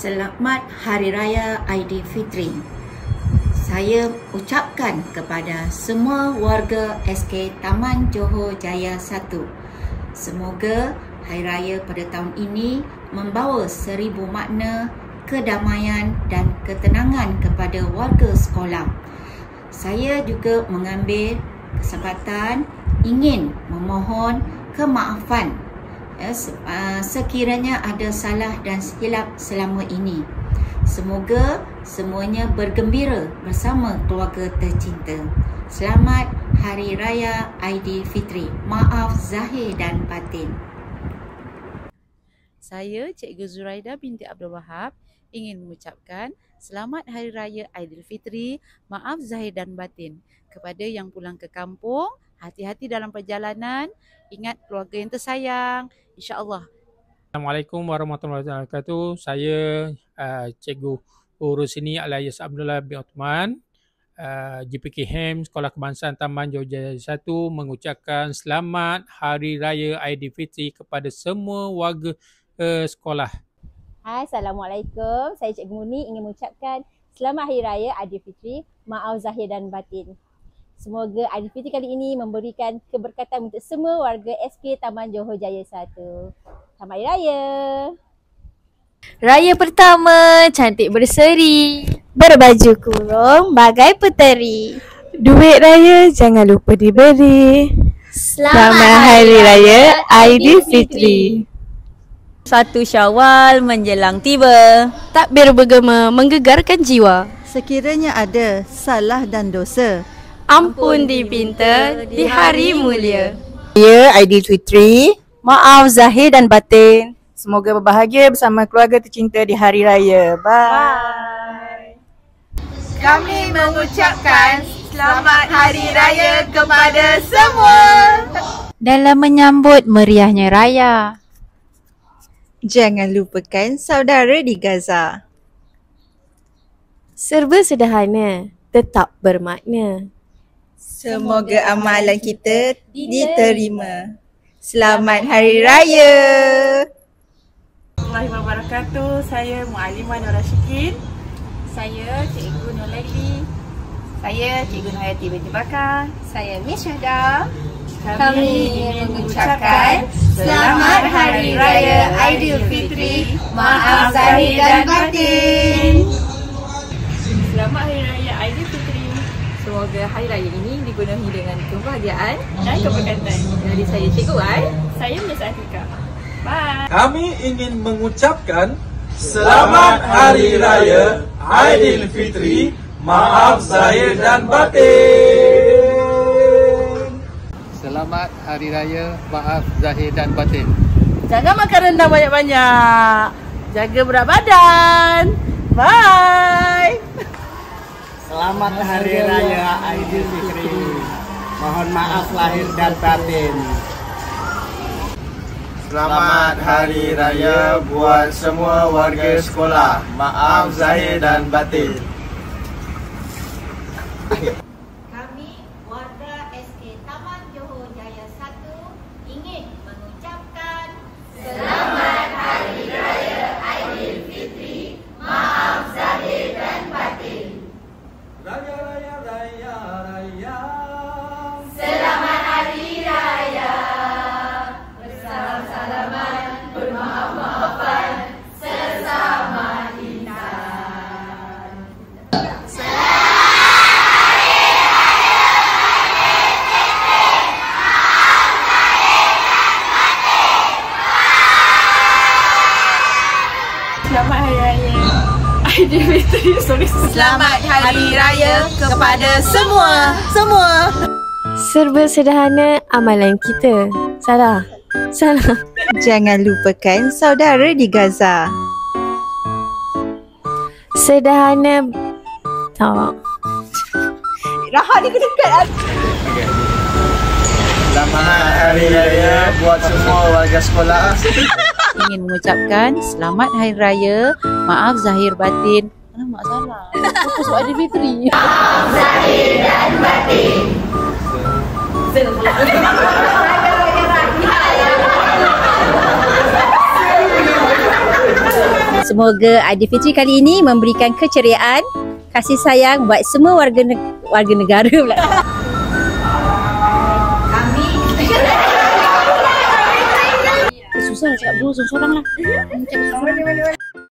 Selamat Hari Raya Aidilfitri. Saya ucapkan kepada semua warga SK Taman Johor Jaya 1. Semoga Hari Raya pada tahun ini membawa 1000 makna kedamaian dan ketenangan kepada warga sekolah. Saya juga mengambil kesempatan ingin memohon kemaafan sekiranya ada salah dan silap selama ini. Semoga semuanya bergembira bersama keluarga tercinta. Selamat Hari Raya Aidilfitri. Maaf zahir dan batin. Saya Cikgu Zuraida binti Abdul Wahab ingin mengucapkan Selamat Hari Raya Aidilfitri. Maaf zahir dan batin. Kepada yang pulang ke kampung, hati-hati dalam perjalanan. Ingat keluarga yang tersayang. InsyaAllah. Assalamualaikum warahmatullahi wabarakatuh. Saya Cikgu Urus ini Alias Abdullah bin Uthman, GPK HEM Sekolah Kebangsaan Taman Johor Jaya 1 mengucapkan Selamat Hari Raya Aidilfitri kepada semua warga sekolah. Hai, Assalamualaikum. Saya Cikgu Muni ingin mengucapkan Selamat Hari Raya Aidilfitri. Maaf zahir dan batin. Semoga Aidilfitri kali ini memberikan keberkatan untuk semua warga SK Taman Johor Jaya 1. Selamat Hari Raya. Raya pertama cantik berseri, berbaju kurung bagai peteri. Duit raya jangan lupa diberi. Selamat Hari Raya Aidilfitri. 1 Syawal menjelang tiba, takbir bergema menggegarkan jiwa. Sekiranya ada salah dan dosa, ampun dipinta di hari mulia. Raya Aidilfitri. Maaf zahir dan batin. Semoga berbahagia bersama keluarga tercinta di hari raya. Bye. Kami mengucapkan Selamat Hari Raya kepada semua. Dalam menyambut meriahnya raya, jangan lupakan saudara di Gaza. Serba sederhana, tetap bermakna. Semoga amalan kita diterima. Selamat Hari Raya. Assalamualaikum warahmatullahi wabarakatuh. Saya Mu'alimah Nur Rashikin. Saya Cikgu Nur Laili. Saya Cikgu Hayati binti Bakar. Saya Miss Syahda. Kami ingin mengucapkan Selamat Hari Raya Aidilfitri. Maaf zahir dan batin. Selamat Hari Raya Aidilfitri. Semoga Hari Raya ini dipenuhi dengan kebahagiaan dan keberkatan. Dari saya Cikgu Ai. Saya Miss Atika. Bye. Kami ingin mengucapkan Selamat Hari Raya Aidilfitri. Maaf zahir dan batin. Selamat Hari Raya. Maaf zahir dan batin. Jangan makan rendang banyak-banyak. Jaga berat badan. Bye. Selamat Hari Raya Aidilfitri. Mohon maaf lahir dan batin. Selamat Hari Raya buat semua warga sekolah. Maaf zahir dan batin. Kami warga SK Taman Johor Jaya 1 ingin mengucapkan Selamat Hari Raya Aidilfitri. Maaf zahir dan batin. Raya Raya Raya Raya. Selamat Hari Raya. Bersalam-salaman, bermaaf-maafan sesama insan. Selamat Hari Raya Aidilfitri. Selamat Hari Raya kepada semua. Serba sederhana amalan kita. Salah. Jangan lupakan saudara di Gaza. Sederhana. Tak. Rahat ni dekat. Selamat Hari Raya buat semua warga sekolah. ingin mengucapkan Selamat Hari Raya. Maaf zahir batin. Alamak salah. Fokus buat Aidilfitri. Maaf zahir dan batin. Semoga Aidilfitri kali ini memberikan keceriaan, kasih sayang buat semua warga negara pula. Susah nak cakap dulu seorang-seorang lah.